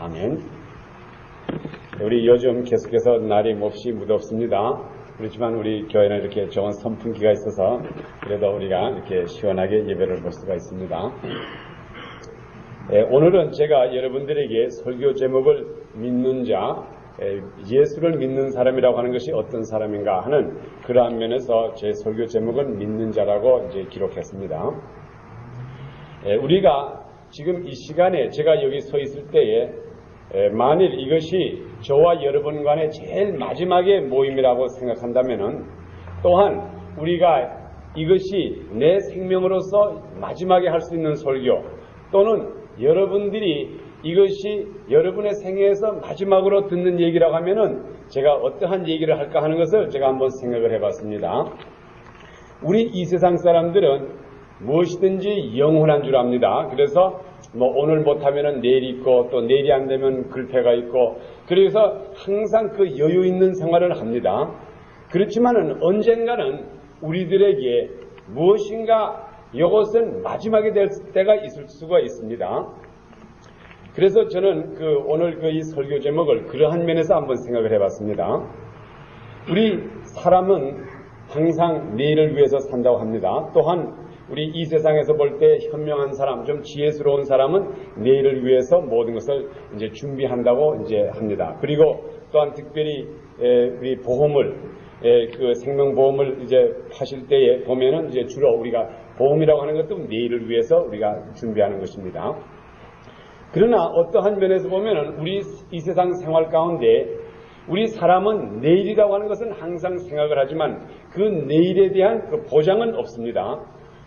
아멘. 우리 요즘 계속해서 날이 몹시 무덥습니다. 그렇지만 우리 교회는 이렇게 좋은 선풍기가 있어서 그래도 우리가 이렇게 시원하게 예배를 볼 수가 있습니다. 오늘은 제가 여러분들에게 설교 제목을 믿는 자, 예수를 믿는 사람이라고 하는 것이 어떤 사람인가 하는 그러한 면에서 제 설교 제목은 믿는 자라고 이제 기록했습니다. 우리가 지금 이 시간에 제가 여기 서 있을 때에 만일 이것이 저와 여러분 간의 제일 마지막의 모임이라고 생각한다면은 또한 우리가 이것이 내 생명으로서 마지막에 할 수 있는 설교 또는 여러분들이 이것이 여러분의 생애에서 마지막으로 듣는 얘기라고 하면은 제가 어떠한 얘기를 할까 하는 것을 제가 한번 생각을 해봤습니다. 우리 이 세상 사람들은 무엇이든지 영원한 줄 압니다. 그래서 오늘 못하면은 내일 있고 또 내일이 안 되면 글패가 있고 그래서 항상 그 여유 있는 생활을 합니다. 그렇지만은 언젠가는 우리들에게 무엇인가 이것은 마지막이 될 때가 있을 수가 있습니다. 그래서 저는 오늘 이 설교 제목을 그러한 면에서 한번 생각을 해봤습니다. 우리 사람은 항상 내일을 위해서 산다고 합니다. 또한 우리 이 세상에서 볼 때 현명한 사람, 좀 지혜스러운 사람은 내일을 위해서 모든 것을 이제 준비한다고 이제 합니다. 그리고 또한 특별히 우리 보험을 그 생명보험을 이제 파실 때에 보면은 이제 주로 우리가 보험이라고 하는 것도 내일을 위해서 우리가 준비하는 것입니다. 그러나 어떠한 면에서 보면은 우리 이 세상 생활 가운데 우리 사람은 내일이라고 하는 것은 항상 생각을 하지만 그 내일에 대한 그 보장은 없습니다.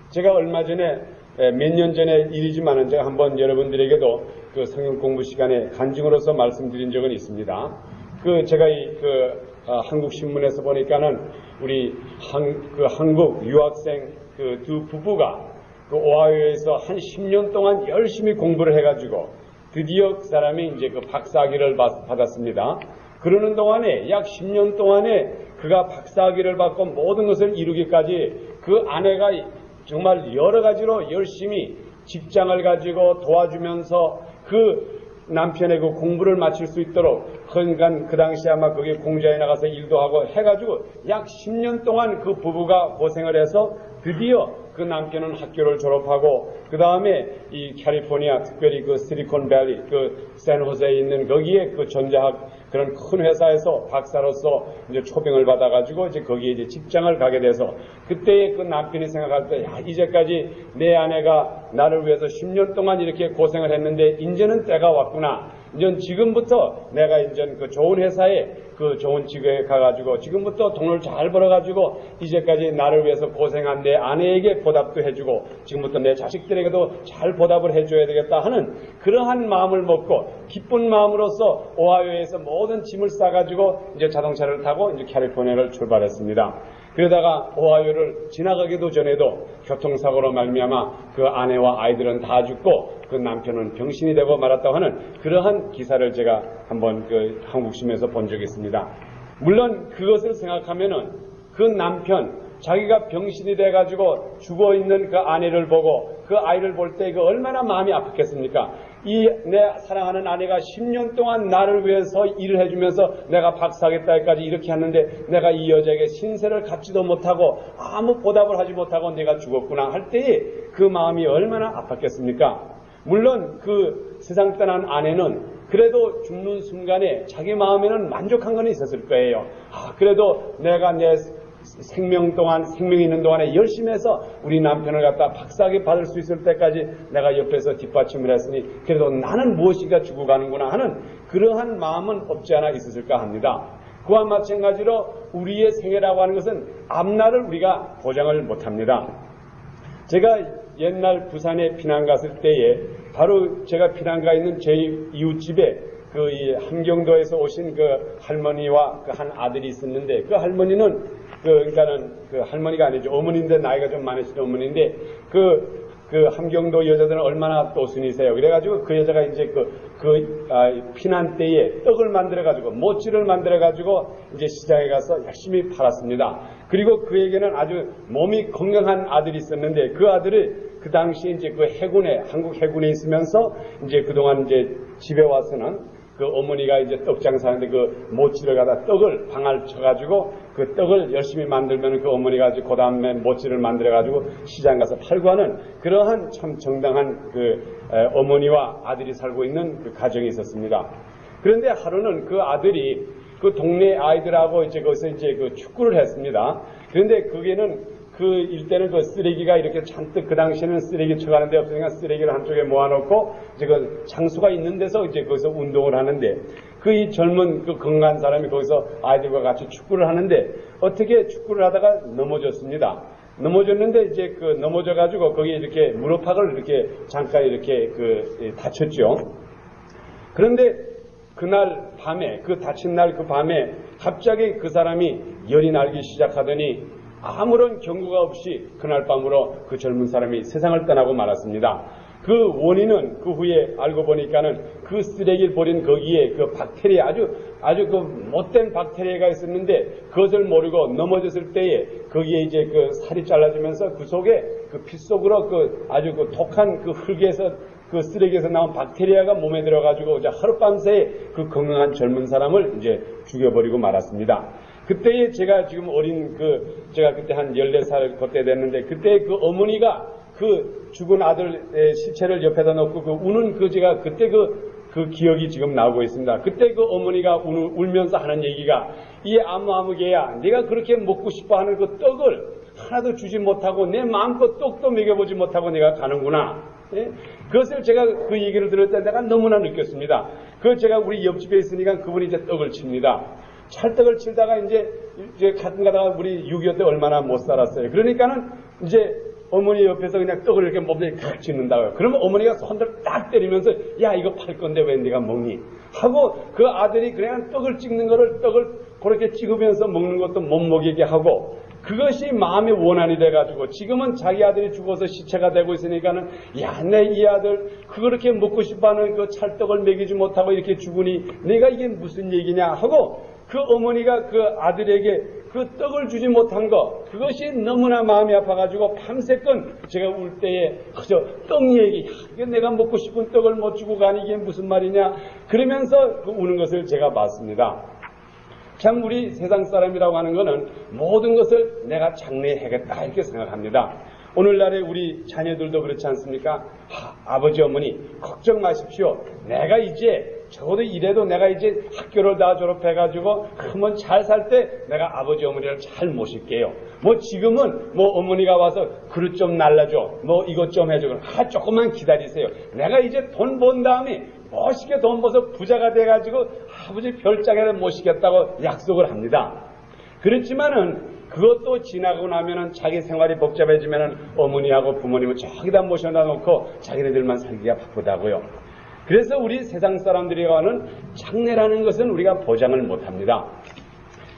제가 얼마 전에 몇 년 전의 일이지만은 제가 한번 여러분들에게도 그 성경 공부 시간에 간증으로서 말씀드린 적은 있습니다. 제가 한국 신문에서 보니까는 우리 한국 유학생 두 부부가 오하이오에서 한 10년 동안 열심히 공부를 해가지고 드디어 그 사람이 이제 박사학위를 받았습니다. 그러는 동안에 약 10년 동안에 그가 박사학위를 받고 모든 것을 이루기까지 그 아내가 정말 여러 가지로 열심히 직장을 가지고 도와주면서 그 남편의 그 공부를 마칠 수 있도록 그러니까 그 당시에 아마 거기 공장에 나가서 일도 하고 해가지고 약 10년 동안 그 부부가 고생을 해서 드디어 그 남편은 학교를 졸업하고 그 다음에 이 캘리포니아 특별히 그 실리콘밸리 샌호세에 있는 거기에 그 전자학 그런 큰 회사에서 박사로서 이제 초빙을 받아가지고 이제 거기에 이제 직장을 가게 돼서 그때의 그 남편이 생각할 때 이제까지 내 아내가 나를 위해서 10년 동안 이렇게 고생을 했는데 이제는 때가 왔구나. 이제 지금부터 내가 이제 그 좋은 회사에 그 좋은 직업에 가가지고 지금부터 돈을 잘 벌어가지고 이제까지 나를 위해서 고생한 내 아내에게 보답도 해주고 지금부터 내 자식들에게도 잘 보답을 해줘야 되겠다 하는 그러한 마음을 먹고 기쁜 마음으로서 오하이오에서 모든 짐을 싸가지고 이제 자동차를 타고 이제 캘리포니아를 출발했습니다. 그러다가 오하이오를 지나가기도 전에도 교통사고로 말미암아 그 아내와 아이들은 다 죽고 그 남편은 병신이 되고 말았다고 하는 그러한 기사를 제가 한번 한국신문에서 본 적이 있습니다. 물론 그것을 생각하면은 그 남편 자기가 병신이 돼가지고 죽어있는 그 아내를 보고 그 아이를 볼 때 얼마나 마음이 아팠겠습니까? 이 내 사랑하는 아내가 10년 동안 나를 위해서 일을 해주면서 내가 박사하겠다까지 이렇게 하는데 내가 이 여자에게 신세를 갚지도 못하고 아무 보답을 하지 못하고 내가 죽었구나 할 때에 그 마음이 얼마나 아팠겠습니까? 물론 그 세상 떠난 아내는 그래도 죽는 순간에 자기 마음에는 만족한 건 있었을 거예요. 그래도 내가 내 생명 동안 생명이 있는 동안에 열심히 해서 우리 남편을 갖다 박사학위 받을 수 있을 때까지 내가 옆에서 뒷받침을 했으니 그래도 나는 무엇인가 주고 가는구나 하는 그러한 마음은 없지 않아 있었을까 합니다. 그와 마찬가지로 우리의 생애라고 하는 것은 앞날을 우리가 보장을 못합니다. 제가 옛날 부산에 피난 갔을 때에 바로 제가 피난 가 있는 제 이웃집에 이 함경도에서 오신 그 할머니와 그 한 아들이 있었는데 그 할머니는 그러니까는 그 할머니가 아니죠. 어머니인데 나이가 좀 많으신 어머니인데 그 함경도 여자들은 얼마나 또순이세요. 그래가지고 그 여자가 이제 피난 때에 떡을 만들어가지고 모찌를 만들어가지고 이제 시장에 가서 열심히 팔았습니다. 그리고 그에게는 아주 몸이 건강한 아들이 있었는데 그 아들이 그 당시 이제 그 해군에 한국 해군에 있으면서 이제 그동안 이제 집에 와서는 그 어머니가 이제 떡 장사하는데 그 모찌를 갖다 떡을 방알 쳐가지고 그 떡을 열심히 만들면 그 어머니가 그 다음에 모찌를 만들어가지고 시장 가서 팔고 하는 그러한 참 정당한 그 어머니와 아들이 살고 있는 그 가정이 있었습니다. 그런데 하루는 그 아들이 그 동네 아이들하고 이제 거기서 이제 그 축구를 했습니다. 그런데 그게는 그 일대는 그 쓰레기가 이렇게 잔뜩 그 당시에는 쓰레기 쳐가는 데 없으니까 쓰레기를 한쪽에 모아놓고 이제 그 장수가 있는 데서 이제 거기서 운동을 하는데 그 이 젊은 그 건강한 사람이 거기서 아이들과 같이 축구를 하는데 어떻게 축구를 하다가 넘어졌습니다. 넘어졌는데 이제 그 넘어져가지고 거기에 이렇게 무릎팍을 이렇게 잠깐 이렇게 그 다쳤죠. 그런데 그날 밤에 그 다친 날 그 밤에 갑자기 그 사람이 열이 나기 시작하더니 아무런 경고가 없이 그날 밤으로 그 젊은 사람이 세상을 떠나고 말았습니다. 그 원인은 그 후에 알고 보니까는 그 쓰레기를 버린 거기에 그 박테리아 아주 그 못된 박테리아가 있었는데 그것을 모르고 넘어졌을 때에 거기에 이제 그 살이 잘라지면서 그 속에 그 피 속으로 그 아주 그 독한 그 흙에서 그 쓰레기에서 나온 박테리아가 몸에 들어가지고 이제 하룻밤새 그 건강한 젊은 사람을 이제 죽여버리고 말았습니다. 그때에 제가 지금 어린 제가 그때 한 14살 그때 됐는데 그때 그 어머니가 그 죽은 아들의 시체를 옆에다 놓고 그 우는 제가 그때 그 기억이 지금 나오고 있습니다. 그때 그 어머니가 울면서 하는 얘기가 이 아무개야 네가 그렇게 먹고 싶어 하는 그 떡을 하나도 주지 못하고 내 마음껏 떡도 먹여보지 못하고 내가 가는구나. 예? 그것을 제가 그 얘기를 들을 때 내가 너무나 느꼈습니다. 제가 우리 옆집에 있으니까 그분이 이제 떡을 칩니다. 찰떡을 치다가 이제 가끔 가다가 우리 6.25 때 얼마나 못 살았어요. 그러니까는 이제 어머니 옆에서 그냥 떡을 이렇게 몸에 칵 찢는다고요. 그러면 어머니가 손을 딱 때리면서 야 이거 팔 건데 왜 네가 먹니? 하고 그 아들이 그냥 떡을 찍는 거를 떡을 그렇게 찍으면서 먹는 것도 못 먹이게 하고 그것이 마음의 원한이 돼가지고 지금은 자기 아들이 죽어서 시체가 되고 있으니까는 야 내 이 아들 그렇게 먹고 싶어하는 그 찰떡을 먹이지 못하고 이렇게 죽으니 내가 이게 무슨 얘기냐 하고 그 어머니가 그 아들에게 그 떡을 주지 못한 것 그것이 너무나 마음이 아파가지고 밤새건 제가 울 때에 그저 떡 얘기 이게 내가 먹고 싶은 떡을 못 주고 가니 이게 무슨 말이냐 그러면서 그 우는 것을 제가 봤습니다. 참 우리 세상 사람이라고 하는 것은 모든 것을 내가 장래해야겠다 이렇게 생각합니다. 오늘날의 우리 자녀들도 그렇지 않습니까? 아버지 어머니 걱정 마십시오. 내가 이제 적어도 이래도 내가 이제 학교를 다 졸업해가지고 한번 잘 살 때 내가 아버지 어머니를 잘 모실게요. 뭐 지금은 뭐 어머니가 와서 그릇 좀 날라줘. 뭐 이것 좀 해줘. 조금만 기다리세요. 내가 이제 돈 번 다음에 멋있게 돈 벌어서 부자가 돼가지고 아버지 별장에를 모시겠다고 약속을 합니다. 그렇지만은 그것도 지나고 나면은 자기 생활이 복잡해지면은 어머니하고 부모님을 저기다 모셔다 놓고 자기네들만 살기가 바쁘다고요. 그래서 우리 세상 사람들이와는 장래라는 것은 우리가 보장을 못합니다.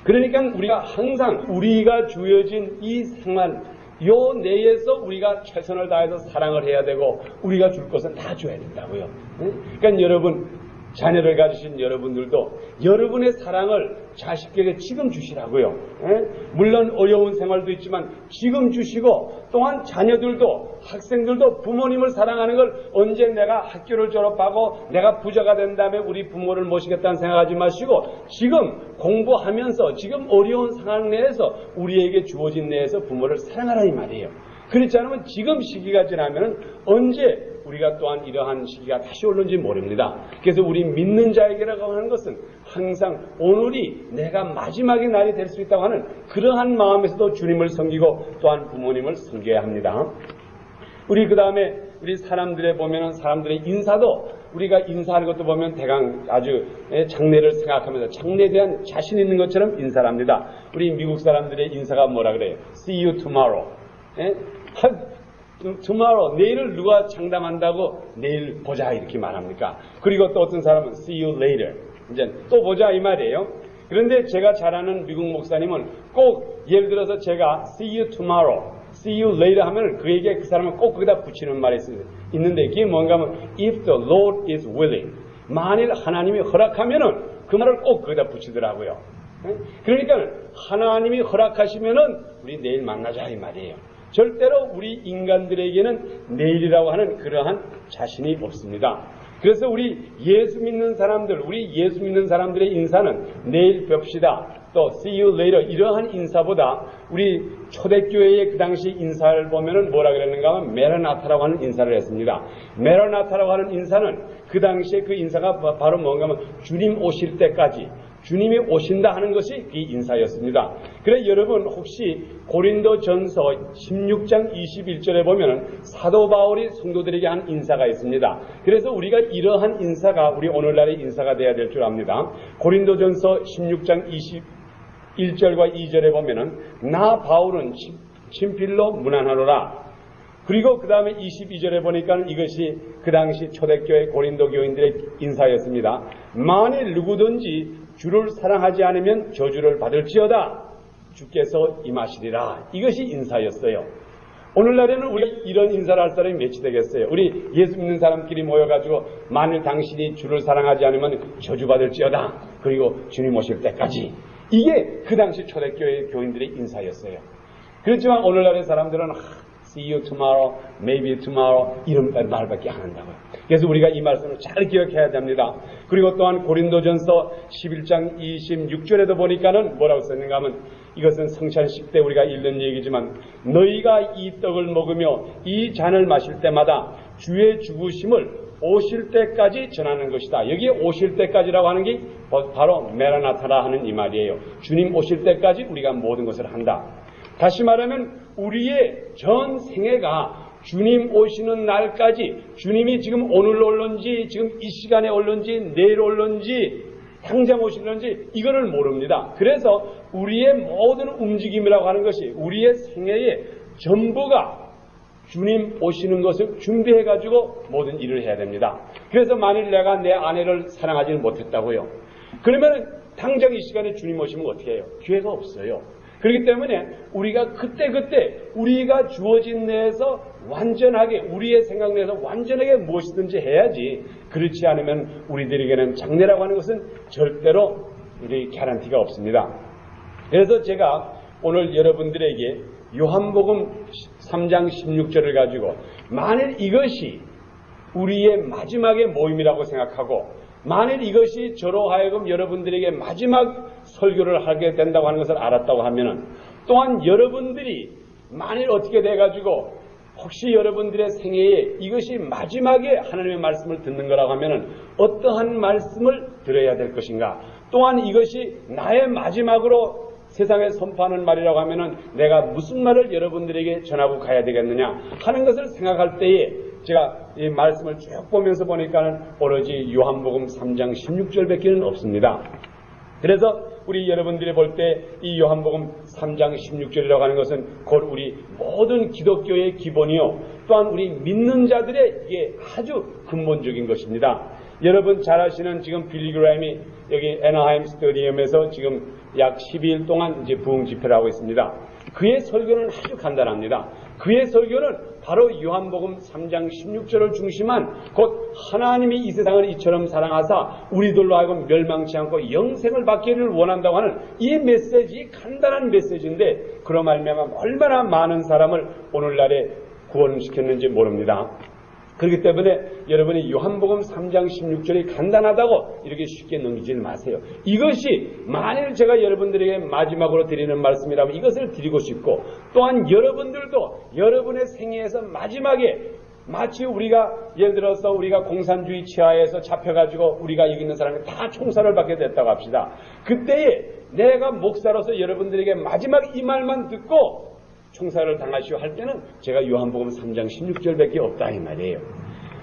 그러니까 우리가 항상 우리가 주어진 이 생활 요 내에서 우리가 최선을 다해서 사랑을 해야 되고 우리가 줄 것은 다 줘야 된다고요. 그러니까 여러분 자녀를 가지신 여러분들도 여러분의 사랑을 자식에게 지금 주시라고요. 물론 어려운 생활도 있지만 지금 주시고 또한 자녀들도 학생들도 부모님을 사랑하는 걸 언제 내가 학교를 졸업하고 내가 부자가 된 다음에 우리 부모를 모시겠다는 생각하지 마시고 지금 공부하면서 지금 어려운 상황 내에서 우리에게 주어진 내에서 부모를 사랑하라 이 말이에요. 그렇지 않으면 지금 시기가 지나면 언제 우리가 또한 이러한 시기가 다시 올는지 모릅니다. 그래서 우리 믿는 자에게라고 하는 것은 항상 오늘이 내가 마지막의 날이 될 수 있다고 하는 그러한 마음에서도 주님을 섬기고 또한 부모님을 섬겨야 합니다. 우리 그 다음에 우리 사람들에 보면은 사람들의 인사도 우리가 인사하는 것도 보면 대강 아주 장래를 생각하면서 장래에 대한 자신 있는 것처럼 인사를 합니다. 우리 미국 사람들의 인사가 뭐라 그래요? See you tomorrow. tomorrow, 내일을 누가 장담한다고 내일 보자 이렇게 말합니까? 그리고 또 어떤 사람은 see you later, 이제 또 보자 이 말이에요. 그런데 제가 잘 아는 미국 목사님은 꼭 예를 들어서 제가 see you tomorrow, see you later 하면 그에게 그 사람은 꼭 거기다 붙이는 말이 있는데 그게 뭔가 하면 if the Lord is willing, 만일 하나님이 허락하면은 그 말을 꼭 거기다 붙이더라고요. 그러니까 하나님이 허락하시면은 우리 내일 만나자 이 말이에요. 절대로 우리 인간들에게는 내일이라고 하는 그러한 자신이 없습니다. 그래서 우리 예수 믿는 사람들의 인사는 내일 뵙시다, 또 see you later 이러한 인사보다 우리 초대교회의 그 당시 인사를 보면은 뭐라 그랬는가 하면 메라나타라고 하는 인사를 했습니다. 메라나타라고 하는 인사는 그 당시에 그 인사가 바로 뭔가 하면 주님 오실 때까지, 주님이 오신다 하는 것이 그 인사였습니다. 그래 여러분 혹시 고린도전서 16장 21절에 보면은 사도 바울이 성도들에게 한 인사가 있습니다. 그래서 우리가 이러한 인사가 우리 오늘날의 인사가 돼야 될 줄 압니다. 고린도전서 16장 21절과 2절에 보면은 나 바울은 친필로 문안하노라. 그리고 그 다음에 22절에 보니까 이것이 그 당시 초대교회 고린도 교인들의 인사였습니다. 만일 누구든지 주를 사랑하지 않으면 저주를 받을지어다. 주께서 임하시리라. 이것이 인사였어요. 오늘날에는 우리가 이런 인사를 할 사람이 몇이 되겠어요? 우리 예수 믿는 사람끼리 모여가지고 만일 당신이 주를 사랑하지 않으면 저주받을지어다. 그리고 주님 오실 때까지. 이게 그 당시 초대교회 교인들의 인사였어요. 그렇지만 오늘날의 사람들은 see you tomorrow, maybe tomorrow 이런 말밖에 안 한다고요. 그래서 우리가 이 말씀을 잘 기억해야 됩니다. 그리고 또한 고린도전서 11장 26절에도 보니까는 뭐라고 썼는가 하면 이것은 성찬식 때 우리가 읽는 얘기지만 너희가 이 떡을 먹으며 이 잔을 마실 때마다 주의 죽으심을 오실 때까지 전하는 것이다. 여기에 오실 때까지라고 하는 게 바로 메라나타라 하는 이 말이에요. 주님 오실 때까지 우리가 모든 것을 한다. 다시 말하면 우리의 전 생애가 주님 오시는 날까지, 주님이 지금 오늘 올런지 지금 이 시간에 올런지 내일 올런지 당장 오실런지 이거를 모릅니다. 그래서 우리의 모든 움직임이라고 하는 것이 우리의 생애의 전부가 주님 오시는 것을 준비해가지고 모든 일을 해야 됩니다. 그래서 만일 내가 내 아내를 사랑하지는 못했다고요. 그러면 당장 이 시간에 주님 오시면 어떻게 해요? 기회가 없어요. 그렇기 때문에 우리가 그때 우리가 주어진 내에서 완전하게 우리의 생각 내에서 완전하게 무엇이든지 해야지. 그렇지 않으면 우리들에게는 장래라고 하는 것은 절대로 우리 개런티가 없습니다. 그래서 제가 오늘 여러분들에게 요한복음 3장 16절을 가지고 만일 이것이 우리의 마지막의 모임이라고 생각하고 만일 이것이 저로 하여금 여러분들에게 마지막 설교를 하게 된다고 하는 것을 알았다고 하면은 또한 여러분들이 만일 어떻게 돼가지고 혹시 여러분들의 생애에 이것이 마지막에 하나님의 말씀을 듣는 거라고 하면은 어떠한 말씀을 들어야 될 것인가, 또한 이것이 나의 마지막으로 세상에 선포하는 말이라고 하면은 내가 무슨 말을 여러분들에게 전하고 가야 되겠느냐 하는 것을 생각할 때에 제가 이 말씀을 쭉 보면서 보니까는 오로지 요한복음 3장 16절밖에는 없습니다. 그래서 우리 여러분들이 볼 때 이 요한복음 3장 16절이라고 하는 것은 곧 우리 모든 기독교의 기본이요 또한 우리 믿는 자들의 이게 아주 근본적인 것입니다. 여러분 잘 아시는 지금 빌리 그레임이 여기 애나하임 스타디움에서 지금 약 12일 동안 이제 부흥 집회를 하고 있습니다. 그의 설교는 아주 간단합니다. 그의 설교는 바로 요한복음 3장 16절을 중심한 곧 하나님이 이 세상을 이처럼 사랑하사 우리들로 하여금 멸망치 않고 영생을 받기를 원한다고 하는 이 메시지, 간단한 메시지인데 그로 말미암아 얼마나 많은 사람을 오늘날에 구원시켰는지 모릅니다. 그렇기 때문에 여러분이 요한복음 3장 16절이 간단하다고 이렇게 쉽게 넘기지 마세요. 이것이 만일 제가 여러분들에게 마지막으로 드리는 말씀이라면 이것을 드리고 싶고 또한 여러분들도 여러분의 생애에서 마지막에 마치 우리가 예를 들어서 우리가 공산주의 치하에서 잡혀가지고 우리가 여기 있는 사람이 다 총살을 받게 됐다고 합시다. 그때에 내가 목사로서 여러분들에게 마지막 이 말만 듣고 총살을 당하시오 할 때는 제가 요한복음 3장 16절밖에 없다 이 말이에요.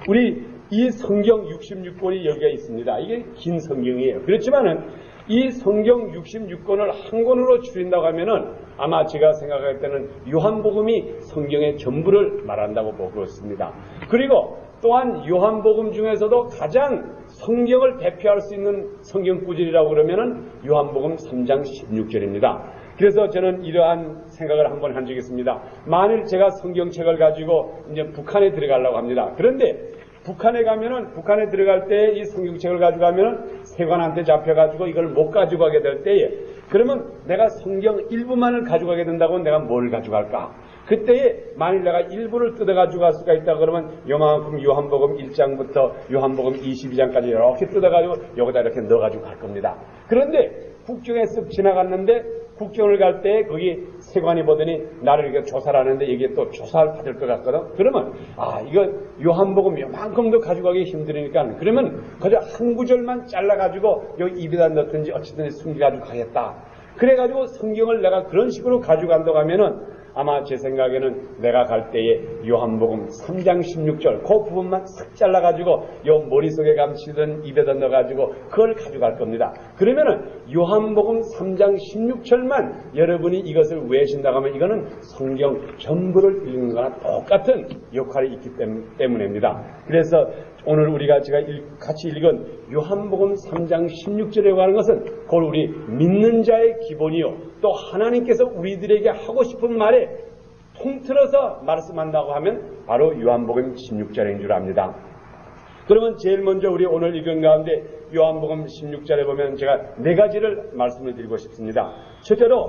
우리 이 성경 66권이 여기가 있습니다. 이게 긴 성경이에요. 그렇지만은 이 성경 66권을 한 권으로 줄인다고 하면은 아마 제가 생각할 때는 요한복음이 성경의 전부를 말한다고 보고 있습니다. 그리고 또한 요한복음 중에서도 가장 성경을 대표할 수 있는 성경 구절이라고 그러면은 요한복음 3장 16절입니다. 그래서 저는 이러한 생각을 한번 한 적이 있습니다. 만일 제가 성경책을 가지고 이제 북한에 들어가려고 합니다. 그런데 북한에 가면은 북한에 들어갈 때 이 성경책을 가지고 가면은 세관한테 잡혀가지고 이걸 못 가지고 가게 될 때에 그러면 내가 성경 일부만을 가지고 가게 된다고 내가 뭘 가지고 갈까? 그때에 만일 내가 일부를 뜯어가지고 갈 수가 있다 그러면 요만큼 요한복음 1장부터 요한복음 22장까지 이렇게 뜯어가지고 여기다 이렇게 넣어가지고 갈 겁니다. 그런데 국경에 쓱 지나갔는데 국경을 갈 때 거기 세관이 보더니 나를 이렇게 조사를 하는데 이게 또 조사를 받을 것 같거든. 그러면 이거 요한복음 요만큼도 가져가기 힘드니까 그러면 그저 한 구절만 잘라가지고 여기 입에다 넣든지 어쨌든 숨겨가지고 가겠다. 그래가지고 성경을 내가 그런 식으로 가져간다고 하면은 아마 제 생각에는 내가 갈 때에 요한복음 3장 16절 그 부분만 싹 잘라가지고 요 머릿속에 감추던 입에다 넣어가지고 그걸 가져갈 겁니다. 그러면은 요한복음 3장 16절만 여러분이 이것을 외우신다고 하면 이거는 성경 전부를 읽는 거나 똑같은 역할이 있기 때문입니다. 그래서 오늘 우리가 제가 같이 읽은 요한복음 3장 16절에 관한 것은 그걸 우리 믿는 자의 기본이요 또 하나님께서 우리들에게 하고 싶은 말에 통틀어서 말씀한다고 하면 바로 요한복음 16절인 줄 압니다. 그러면 제일 먼저 우리 오늘 읽은 가운데 요한복음 16절에 보면 제가 네 가지를 말씀을 드리고 싶습니다. 첫째로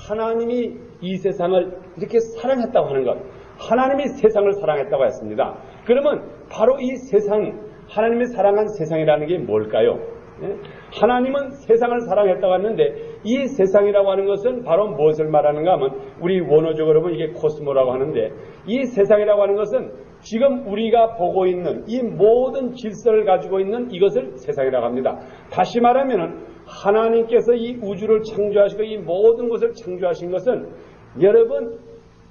하나님이 이 세상을 이렇게 사랑했다고 하는 것, 하나님이 세상을 사랑했다고 했습니다. 그러면 바로 이 세상, 하나님이 사랑한 세상이라는 게 뭘까요? 하나님은 세상을 사랑했다고 했는데 이 세상이라고 하는 것은 바로 무엇을 말하는가 하면 우리 원어적으로 보면 이게 코스모라고 하는데 이 세상이라고 하는 것은 지금 우리가 보고 있는 이 모든 질서를 가지고 있는 이것을 세상이라고 합니다. 다시 말하면 하나님께서 이 우주를 창조하시고 이 모든 것을 창조하신 것은 여러분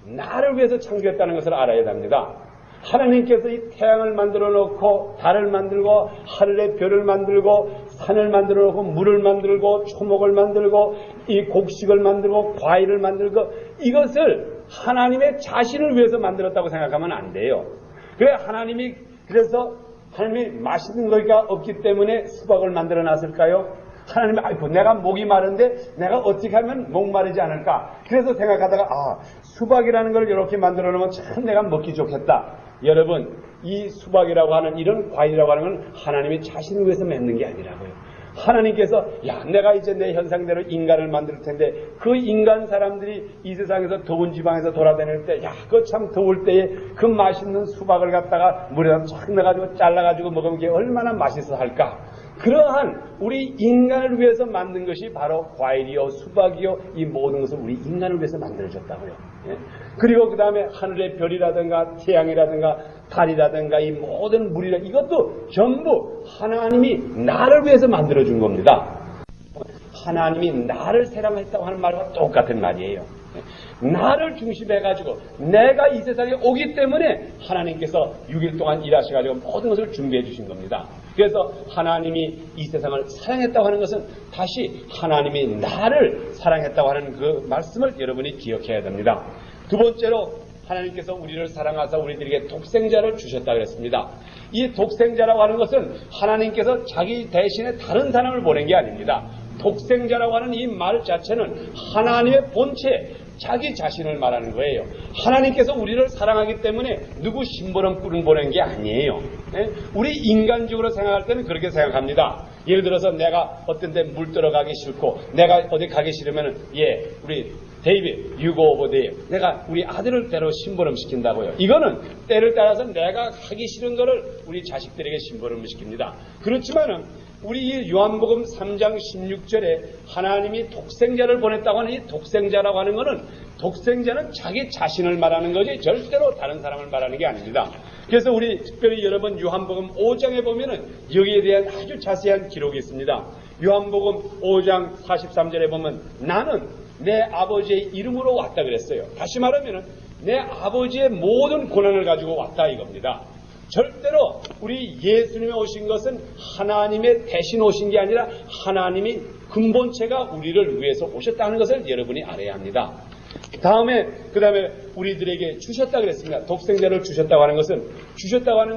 나를 위해서 창조했다는 것을 알아야 됩니다. 하나님께서 이 태양을 만들어 놓고 달을 만들고 하늘의 별을 만들고 산을 만들어 놓고 물을 만들고 초목을 만들고 이 곡식을 만들고 과일을 만들고 이것을 하나님의 자신을 위해서 만들었다고 생각하면 안 돼요. 그래서 하나님이 맛있는 거가 없기 때문에 수박을 만들어 놨을까요? 하나님이 내가 목이 마른데 내가 어떻게 하면 목 마르지 않을까? 그래서 생각하다가 수박이라는 걸 이렇게 만들어 놓으면 참 내가 먹기 좋겠다. 여러분 이 수박이라고 하는 이런 과일이라고 하는 건 하나님이 자신을 위해서 맺는 게 아니라고요. 하나님께서 내가 이제 내 현상대로 인간을 만들 텐데 그 인간 사람들이 이 세상에서 더운 지방에서 돌아다닐 때 그거 참 더울 때에 그 맛있는 수박을 갖다가 물에다 쫙 넣어가지고 잘라가지고 먹으면 그게 얼마나 맛있어 할까. 그러한 우리 인간을 위해서 만든 것이 바로 과일이요 수박이요 이 모든 것을 우리 인간을 위해서 만들어졌다고요. 그리고 그 다음에 하늘의 별이라든가 태양이라든가 달이라든가 이 모든 물이라 이것도 전부 하나님이 나를 위해서 만들어준 겁니다. 하나님이 나를 사랑했다고 하는 말과 똑같은 말이에요. 나를 중심해가지고 내가 이 세상에 오기 때문에 하나님께서 6일 동안 일하셔가지고 모든 것을 준비해 주신 겁니다. 그래서 하나님이 이 세상을 사랑했다고 하는 것은 다시 하나님이 나를 사랑했다고 하는 그 말씀을 여러분이 기억해야 됩니다. 두 번째로 하나님께서 우리를 사랑하사 우리들에게 독생자를 주셨다 그랬습니다. 이 독생자라고 하는 것은 하나님께서 자기 대신에 다른 사람을 보낸 게 아닙니다. 독생자라고 하는 이 말 자체는 하나님의 본체 자기 자신을 말하는 거예요. 하나님께서 우리를 사랑하기 때문에 누구 심부름 보낸 게 아니에요. 우리 인간적으로 생각할 때는 그렇게 생각합니다. 예를 들어서 내가 어떤 데 물 들어가기 싫고 내가 어디 가기 싫으면 우리 데이비드, you go over there. 내가 우리 아들을 때로 심부름 시킨다고요. 이거는 때를 따라서 내가 하기 싫은 거를 우리 자식들에게 심부름을 시킵니다. 그렇지만은 우리 요한복음 3장 16절에 하나님이 독생자를 보냈다고 하는 이 독생자라고 하는 것은 독생자는 자기 자신을 말하는 거지 절대로 다른 사람을 말하는 게 아닙니다. 그래서 우리 특별히 여러분 요한복음 5장에 보면은 여기에 대한 아주 자세한 기록이 있습니다. 요한복음 5장 43절에 보면 나는 내 아버지의 이름으로 왔다 그랬어요. 다시 말하면은 내 아버지의 모든 고난을 가지고 왔다 이겁니다. 절대로 우리 예수님이 오신 것은 하나님의 대신 오신 게 아니라 하나님이 근본체가 우리를 위해서 오셨다는 것을 여러분이 알아야 합니다. 그 다음에 우리들에게 주셨다 그랬습니다. 독생자를 주셨다고 하는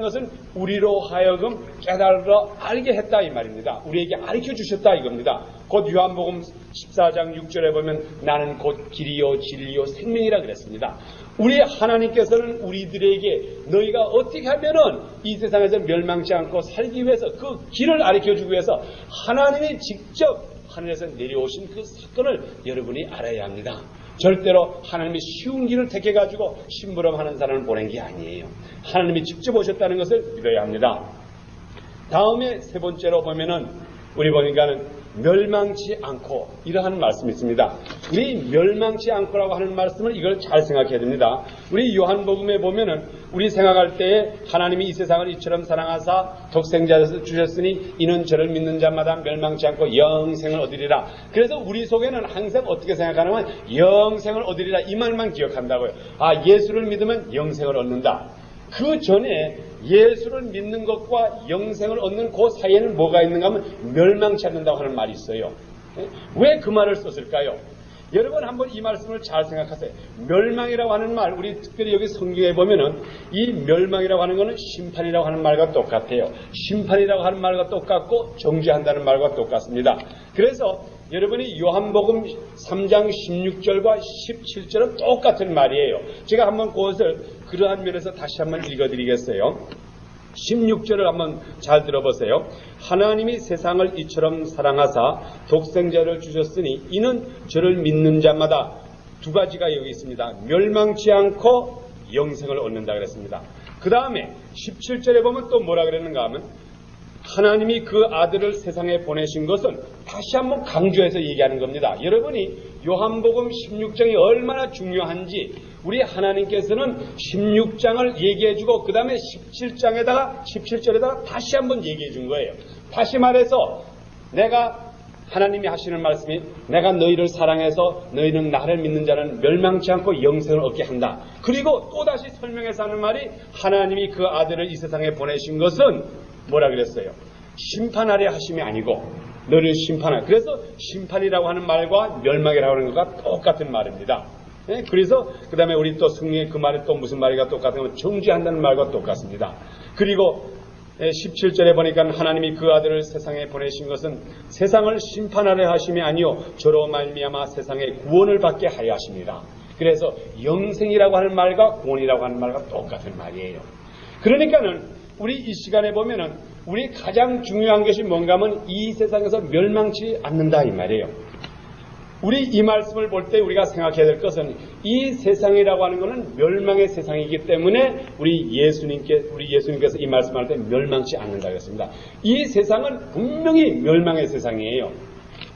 것은 우리로 하여금 깨달아 알게 했다 이 말입니다. 우리에게 가르쳐 주셨다 이겁니다. 곧 요한복음 14장 6절에 보면 나는 곧 길이요 진리요 생명이라 그랬습니다. 우리 하나님께서는 우리들에게 너희가 어떻게 하면은 이 세상에서 멸망치 않고 살기 위해서 그 길을 가르쳐 주기 위해서 하나님이 직접 하늘에서 내려오신 그 사건을 여러분이 알아야 합니다. 절대로 하나님이 쉬운 길을 택해가지고 심부름하는 사람을 보낸 게 아니에요. 하나님이 직접 오셨다는 것을 믿어야 합니다. 다음에 세 번째로 보면은 우리 보니까는 멸망치 않고 이러한 말씀이 있습니다. 우리 멸망치 않고라고 하는 말씀을 이걸 잘 생각해야 됩니다. 우리 요한복음에 보면은 우리 생각할 때에 하나님이 이 세상을 이처럼 사랑하사 독생자를 주셨으니 이는 저를 믿는 자마다 멸망치 않고 영생을 얻으리라. 그래서 우리 속에는 항상 어떻게 생각하냐면 영생을 얻으리라 이 말만 기억한다고요. 아, 예수를 믿으면 영생을 얻는다. 그 전에 예수를 믿는 것과 영생을 얻는 그 사이에는 뭐가 있는가 하면 멸망치 않는다고 하는 말이 있어요. 왜 그 말을 썼을까요? 여러분 한번 이 말씀을 잘 생각하세요. 멸망이라고 하는 말, 우리 특별히 여기 성경에 보면은 이 멸망이라고 하는 것은 심판이라고 하는 말과 똑같아요. 심판이라고 하는 말과 똑같고 정죄한다는 말과 똑같습니다. 그래서 여러분이 요한복음 3장 16절과 17절은 똑같은 말이에요. 제가 한번 그것을 그러한 면에서 다시 한번 읽어드리겠어요. 16절을 한번 잘 들어보세요. 하나님이 세상을 이처럼 사랑하사 독생자를 주셨으니 이는 저를 믿는 자마다 두 가지가 여기 있습니다. 멸망치 않고 영생을 얻는다 그랬습니다. 그 다음에 17절에 보면 또 뭐라 그랬는가 하면 하나님이 그 아들을 세상에 보내신 것은 다시 한번 강조해서 얘기하는 겁니다. 여러분이 요한복음 16장이 얼마나 중요한지 우리 하나님께서는 16장을 얘기해주고 그 다음에 17절에다가 다시 한번 얘기해 준 거예요. 다시 말해서 하나님이 하시는 말씀이 내가 너희를 사랑해서 너희는 나를 믿는 자는 멸망치 않고 영생을 얻게 한다. 그리고 또다시 설명해서 하는 말이 하나님이 그 아들을 이 세상에 보내신 것은 뭐라 그랬어요? 심판하려 하심이 아니고 너를 심판하라. 그래서 심판이라고 하는 말과 멸망이라고 하는 것과 똑같은 말입니다. 그래서 그 다음에 우리 또 성경에 그 말이 또 무슨 말이가 똑같은 정죄한다는 말과 똑같습니다. 그리고 17절에 보니까 하나님이 그 아들을 세상에 보내신 것은 세상을 심판하려 하심이 아니요 저로 말미암아 세상에 구원을 받게 하려 하십니다. 그래서 영생이라고 하는 말과 구원이라고 하는 말과 똑같은 말이에요. 그러니까는 우리 이 시간에 보면은 우리 가장 중요한 것이 뭔가 하면 이 세상에서 멸망치 않는다 이 말이에요. 우리 이 말씀을 볼 때 우리가 생각해야 될 것은 이 세상이라고 하는 것은 멸망의 세상이기 때문에 우리 예수님께서 이 말씀할 때 멸망치 않는다 그랬습니다. 이 세상은 분명히 멸망의 세상이에요.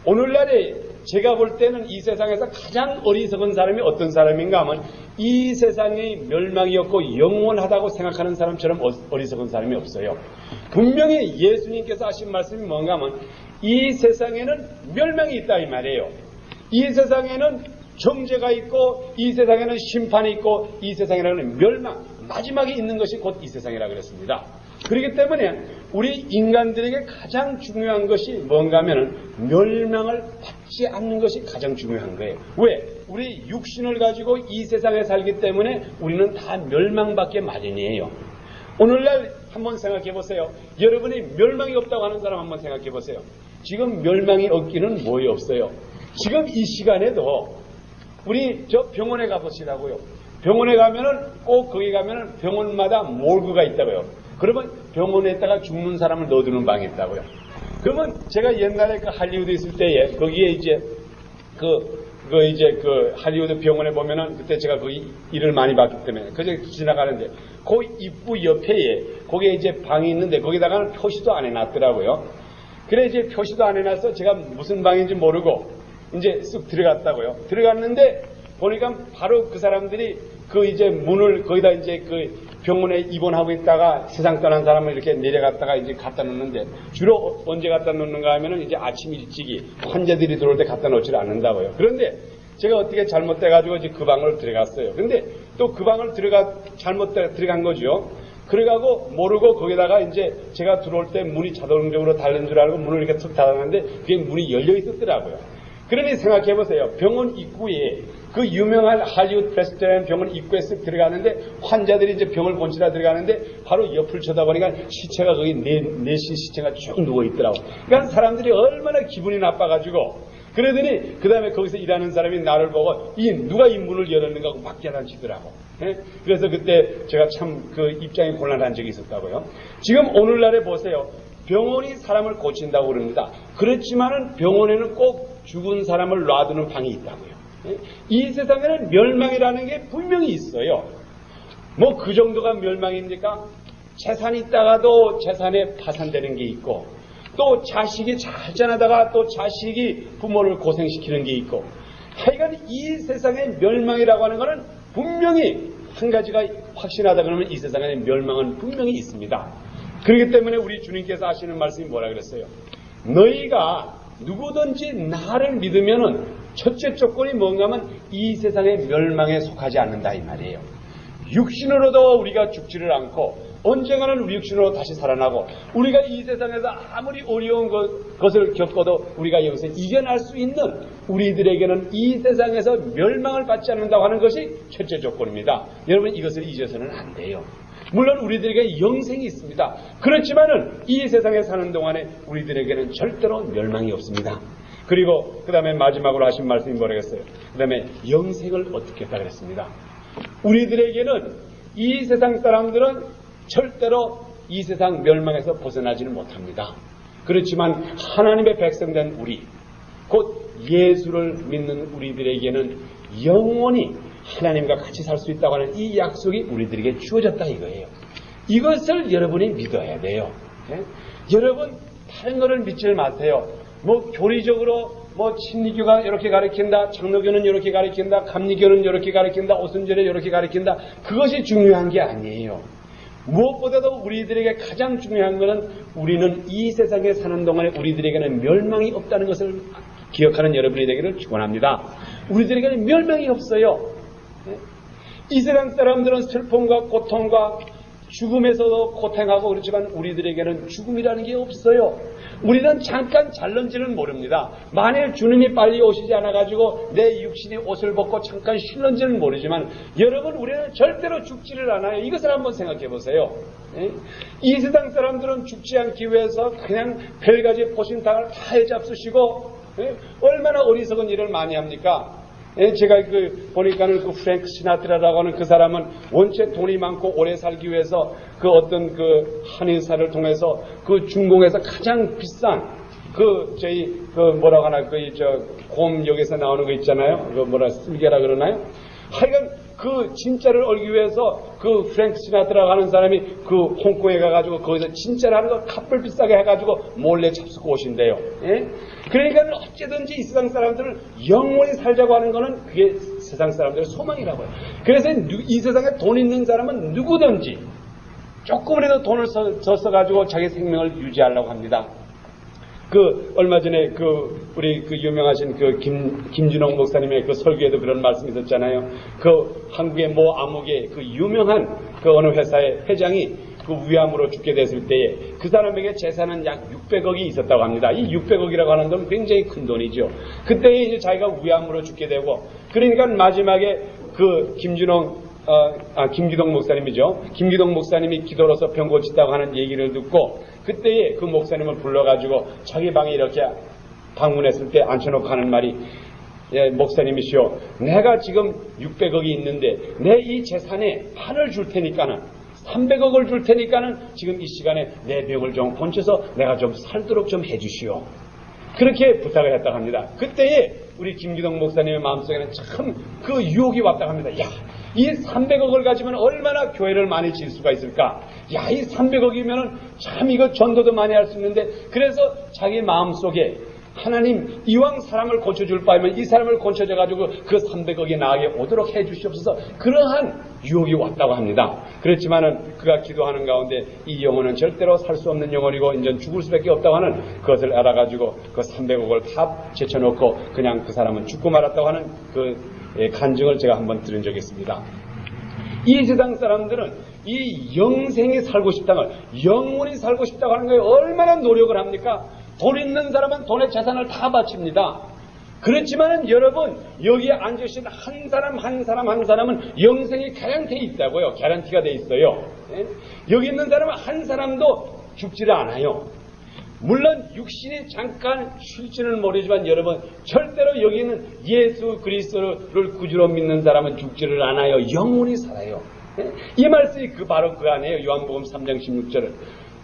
오늘날에 제가 볼 때는 이 세상에서 가장 어리석은 사람이 어떤 사람인가 하면 이 세상이 멸망이었고 영원하다고 생각하는 사람처럼 어리석은 사람이 없어요. 분명히 예수님께서 하신 말씀이 뭔가 하면 이 세상에는 멸망이 있다 이 말이에요. 이 세상에는 정죄가 있고 이 세상에는 심판이 있고 이 세상에는 멸망, 마지막에 있는 것이 곧 이 세상이라 그랬습니다. 그렇기 때문에 우리 인간들에게 가장 중요한 것이 뭔가 하면은 멸망을 받지 않는 것이 가장 중요한 거예요. 왜? 우리 육신을 가지고 이 세상에 살기 때문에 우리는 다 멸망받게 마련이에요. 오늘날 한번 생각해 보세요. 여러분이 멸망이 없다고 하는 사람 한번 생각해 보세요. 지금 멸망이 없기는 뭐이 없어요. 지금 이 시간에도 우리 저 병원에 가보시라고요. 병원에 가면은 꼭 거기 가면은 병원마다 몰그가 있다고요. 그러면 병원에다가 죽는 사람을 넣어두는 방이 있다고요. 그러면 제가 옛날에 그 할리우드 있을 때에 거기에 이제 그 할리우드 병원에 보면은 그때 제가 거기 일을 많이 봤기 때문에 그저 지나가는데 그 입구 옆에 거기에 이제 방이 있는데 거기다가는 표시도 안 해놨더라고요. 그래 이제 표시도 안 해놔서 제가 무슨 방인지 모르고 이제 쑥 들어갔다고요. 들어갔는데 보니까 바로 그 사람들이 그 이제 문을 거기다 이제 그 병원에 입원하고 있다가 세상 떠난 사람을 이렇게 내려갔다가 이제 갖다 놓는데 주로 언제 갖다 놓는가 하면은 이제 아침 일찍이 환자들이 들어올 때 갖다 놓지를 않는다고요. 그런데 제가 어떻게 잘못돼가지고 이제 그 방을 들어갔어요. 근데 또 그 방을 잘못 들어간 거죠. 그래가고 모르고 거기다가 이제 제가 들어올 때 문이 자동적으로 닫는 줄 알고 문을 이렇게 툭 닫았는데 그게 문이 열려 있었더라고요. 그러니 생각해 보세요. 병원 입구에 그 유명한 할리우드 프레스트라는 병원 입구에 쓱 들어가는데 환자들이 이제 병을 본치러 들어가는데 바로 옆을 쳐다보니까 시체가 거기 넷이 시체가 쭉 누워 있더라고. 그러니까 사람들이 얼마나 기분이 나빠가지고 그러더니 그 다음에 거기서 일하는 사람이 나를 보고 누가 이 문을 열었는가 하고 막 야단치더라고. 그래서 그때 제가 참 그 입장이 곤란한 적이 있었다고요. 지금 오늘날에 보세요. 병원이 사람을 고친다고 그럽니다. 그렇지만은 병원에는 꼭 죽은 사람을 놔두는 방이 있다고요. 이 세상에는 멸망이라는 게 분명히 있어요. 뭐 그 정도가 멸망입니까? 재산이 있다가도 재산에 파산되는 게 있고, 또 자식이 잘 자라다가 또 자식이 부모를 고생시키는 게 있고, 하여간 이 세상의 멸망이라고 하는 것은 분명히 한 가지가 확신하다 그러면 이 세상에 멸망은 분명히 있습니다. 그렇기 때문에 우리 주님께서 하시는 말씀이 뭐라 그랬어요? 너희가 누구든지 나를 믿으면은 첫째 조건이 뭔가 하면 이 세상의 멸망에 속하지 않는다 이 말이에요. 육신으로도 우리가 죽지를 않고 언젠가는 우리 육신으로 다시 살아나고, 우리가 이 세상에서 아무리 어려운 것을 겪어도 우리가 여기서 이겨낼 수 있는 우리들에게는 이 세상에서 멸망을 받지 않는다고 하는 것이 첫째 조건입니다. 여러분, 이것을 잊어서는 안 돼요. 물론 우리들에게 영생이 있습니다. 그렇지만은 이 세상에 사는 동안에 우리들에게는 절대로 멸망이 없습니다. 그리고 그 다음에 마지막으로 하신 말씀이 뭐라겠어요? 그 다음에 영생을 얻겠다 그랬습니다. 우리들에게는 이 세상 사람들은 절대로 이 세상 멸망에서 벗어나지는 못합니다. 그렇지만 하나님의 백성된 우리, 곧 예수를 믿는 우리들에게는 영원히 하나님과 같이 살 수 있다고 하는 이 약속이 우리들에게 주어졌다 이거예요. 이것을 여러분이 믿어야 돼요. 네? 여러분 다른 것을 믿지 마세요. 뭐 교리적으로 뭐 친리교가 이렇게 가르친다, 장로교는 이렇게 가르친다, 감리교는 이렇게 가르친다, 오순절에 이렇게 가르친다. 그것이 중요한 게 아니에요. 무엇보다도 우리들에게 가장 중요한 것은 우리는 이 세상에 사는 동안에 우리들에게는 멸망이 없다는 것을 기억하는 여러분이 되기를 축원합니다. 우리들에게는 멸망이 없어요. 이 세상 사람들은 슬픔과 고통과 죽음에서도 고통하고 그렇지만 우리들에게는 죽음이라는 게 없어요. 우리는 잠깐 잘는지는 모릅니다. 만일 주님이 빨리 오시지 않아가지고 내 육신이 옷을 벗고 잠깐 쉴는지는 모르지만 여러분, 우리는 절대로 죽지를 않아요. 이것을 한번 생각해 보세요. 이 세상 사람들은 죽지 않기 위해서 그냥 별가지 포신탕을 다 해잡수시고 얼마나 어리석은 일을 많이 합니까? 제가 보니까는 그 프랭크 시나트라라고 하는 그 사람은 원체 돈이 많고 오래 살기 위해서 그 어떤 그 한의사를 통해서 그 중공에서 가장 비싼 뭐라고 하나 곰역에서 나오는 거 있잖아요. 쓸개라 그러나요? 하여간 그 진짜를 알기 위해서 그 프랭크 시나트라고 하는 사람이 그 홍콩에 가가지고 거기서 진짜를 하는 거 값을 비싸게 해가지고 몰래 잡수고 오신대요. 그러니까 어쨌든지 이 세상 사람들을 영원히 살자고 하는 거는 그게 세상 사람들의 소망이라고요. 그래서 이 세상에 돈 있는 사람은 누구든지 조금이라도 돈을 써가지고 자기 생명을 유지하려고 합니다. 얼마 전에 우리 유명하신 김준홍 목사님의 설교에도 그런 말씀이 있었잖아요. 한국의 모 암흑의 유명한 어느 회사의 회장이 위암으로 죽게 됐을 때에 그 사람에게 재산은 약 600억이 있었다고 합니다. 이 600억이라고 하는 돈 굉장히 큰 돈이죠. 그때에 이제 자기가 위암으로 죽게 되고, 그러니까 마지막에 김기동 목사님이죠. 김기동 목사님이 기도로서 병 고친다고 하는 얘기를 듣고 그때에 그 목사님을 불러가지고 자기 방에 이렇게 방문했을 때 앉혀놓고 하는 말이, 목사님이시오, 내가 지금 600억이 있는데 내 이 재산에 반을 줄 테니까는 300억을 줄 테니까는 지금 이 시간에 내 병을 좀 고쳐서 내가 좀 살도록 좀 해주시오. 그렇게 부탁을 했다고 합니다. 그때에 우리 김기동 목사님의 마음속에는 참 유혹이 왔다고 합니다. 야, 이 300억을 가지면 얼마나 교회를 많이 지을 수가 있을까? 야, 이 300억이면은 참 이거 전도도 많이 할 수 있는데, 그래서 자기 마음속에 하나님, 이왕 사람을 고쳐줄 바에면 이 사람을 고쳐줘가지고 그 300억이 나에게 오도록 해주시옵소서, 그러한 유혹이 왔다고 합니다. 그렇지만은 그가 기도하는 가운데 이 영혼은 절대로 살 수 없는 영혼이고 이제 죽을 수밖에 없다고 하는 그것을 알아가지고 그 300억을 다 제쳐놓고 그냥 그 사람은 죽고 말았다고 하는 간증을 제가 한번 들은 적이 있습니다. 이 세상 사람들은 이 영생이 살고 싶다는 걸, 영원히 살고 싶다고 하는 거에 얼마나 노력을 합니까? 돈 있는 사람은 돈의 재산을 다 바칩니다. 그렇지만 여러분, 여기에 앉으신 한 사람은 영생이 개런티에 있다고요. 개런티가 돼 있어요. 여기 있는 사람은 한 사람도 죽지를 않아요. 물론 육신이 잠깐 쉴지는 모르지만 여러분, 절대로 여기는 예수 그리스도를 구주로 믿는 사람은 죽지를 않아요. 영원히 살아요. 이 말씀이 바로 그 안에요. 요한복음 3장 16절은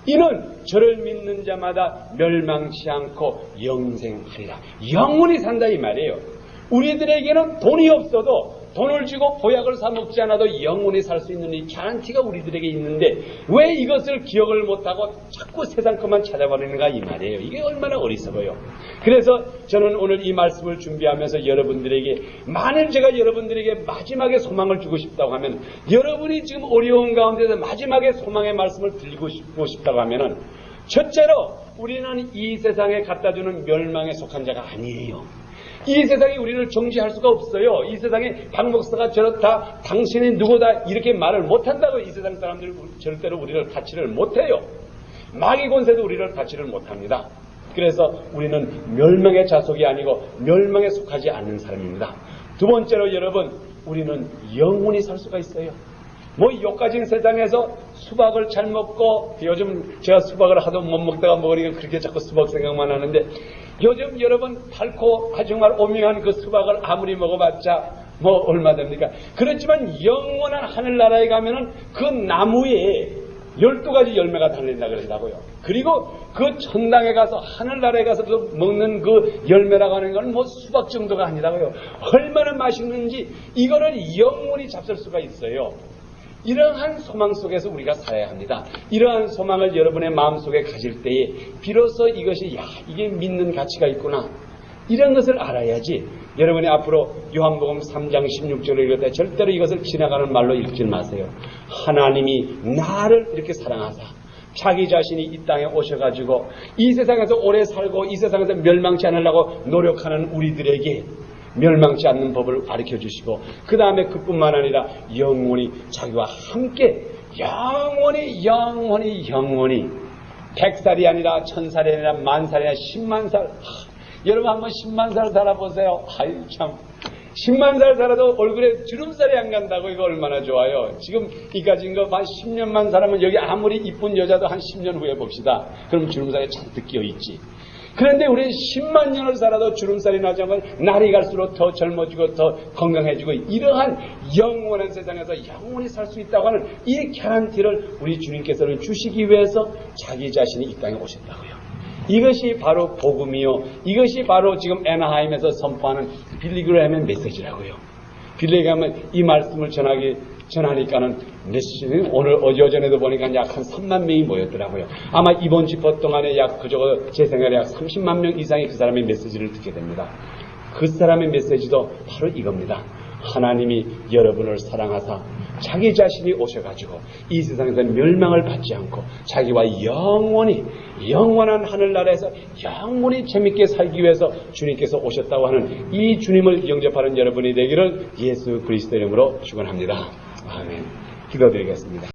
이는 저를 믿는 자마다 멸망치 않고 영생하리라. 영원히 산다 이 말이에요. 우리들에게는 돈이 없어도 돈을 주고 보약을 사 먹지 않아도 영원히 살 수 있는 이 garan티가 우리들에게 있는데 왜 이것을 기억을 못하고 자꾸 세상 것만 찾아버리는가 이 말이에요. 이게 얼마나 어리석어요. 그래서 저는 오늘 이 말씀을 준비하면서 여러분들에게 만일 제가 여러분들에게 마지막에 소망을 주고 싶다고 하면 여러분이 지금 어려운 가운데서 마지막에 소망의 말씀을 드리고 싶다고 하면은 첫째로 우리는 이 세상에 갖다주는 멸망에 속한 자가 아니에요. 이 세상이 우리를 정지할 수가 없어요. 이 세상에 박 목사가 저렇다, 당신이 누구다 이렇게 말을 못한다고 이 세상 사람들 절대로 우리를 다치를 못해요. 마귀 권세도 우리를 다치를 못합니다. 그래서 우리는 멸망의 자속이 아니고 멸망에 속하지 않는 사람입니다. 두 번째로 여러분, 우리는 영원히 살 수가 있어요. 뭐 욕가진 세상에서 수박을 잘 먹고, 요즘 제가 수박을 하도 못 먹다가 먹으니까 그렇게 자꾸 수박 생각만 하는데, 요즘 여러분 달고 정말 오묘한 그 수박을 아무리 먹어봤자 뭐 얼마 됩니까? 그렇지만 영원한 하늘나라에 가면은 그 나무에 12가지 열매가 달린다 그런다고요. 그리고 그 천당에 가서 하늘나라에 가서 그 먹는 그 열매라고 하는 건 뭐 수박 정도가 아니라고요. 얼마나 맛있는지 이거를 영원히 잡술 수가 있어요. 이러한 소망 속에서 우리가 살아야 합니다. 이러한 소망을 여러분의 마음속에 가질 때에 비로소 이것이 이게 믿는 가치가 있구나. 이런 것을 알아야지 여러분이 앞으로 요한복음 3장 16절을 읽을 때 절대로 이것을 지나가는 말로 읽지 마세요. 하나님이 나를 이렇게 사랑하사 자기 자신이 이 땅에 오셔가지고 이 세상에서 오래 살고 이 세상에서 멸망치 않으려고 노력하는 우리들에게 멸망치 않는 법을 가르쳐 주시고 그 다음에 그뿐만 아니라 영원히 자기와 함께 영원히 100살이 아니라 1000살이 아니라 10,000살이 아니라 100,000살. 여러분 한번 100,000살 살아보세요. 아유 참 100,000살 살아도 얼굴에 주름살이 안 간다고. 이거 얼마나 좋아요. 지금 이까지인 거 한 10년만 살아면 여기 아무리 이쁜 여자도 한 10년 후에 봅시다. 그럼 주름살이 잔뜩 끼어있지. 그런데 우리 10만 년을 살아도 주름살이 나지 않고 날이 갈수록 더 젊어지고 더 건강해지고 이러한 영원한 세상에서 영원히 살 수 있다고 하는 이 개런티를 우리 주님께서는 주시기 위해서 자기 자신이 이 땅에 오셨다고요. 이것이 바로 복음이요. 이것이 바로 지금 애나하임에서 선포하는 빌리그램의 메시지라고요. 빌리그램은 이 말씀을 전하니까는 오늘 어제전에도 보니까 약 한 3만 명이 모였더라고요. 아마 이번 집회 동안에 제 생각에 약 30만 명 이상이 그 사람의 메시지를 듣게 됩니다. 그 사람의 메시지도 바로 이겁니다. 하나님이 여러분을 사랑하사 자기 자신이 오셔가지고 이 세상에서 멸망을 받지 않고 자기와 영원한 하늘나라에서 영원히 재밌게 살기 위해서 주님께서 오셨다고 하는 이 주님을 영접하는 여러분이 되기를 예수 그리스도 이름으로 축원합니다. 아멘. 기도드리겠습니다.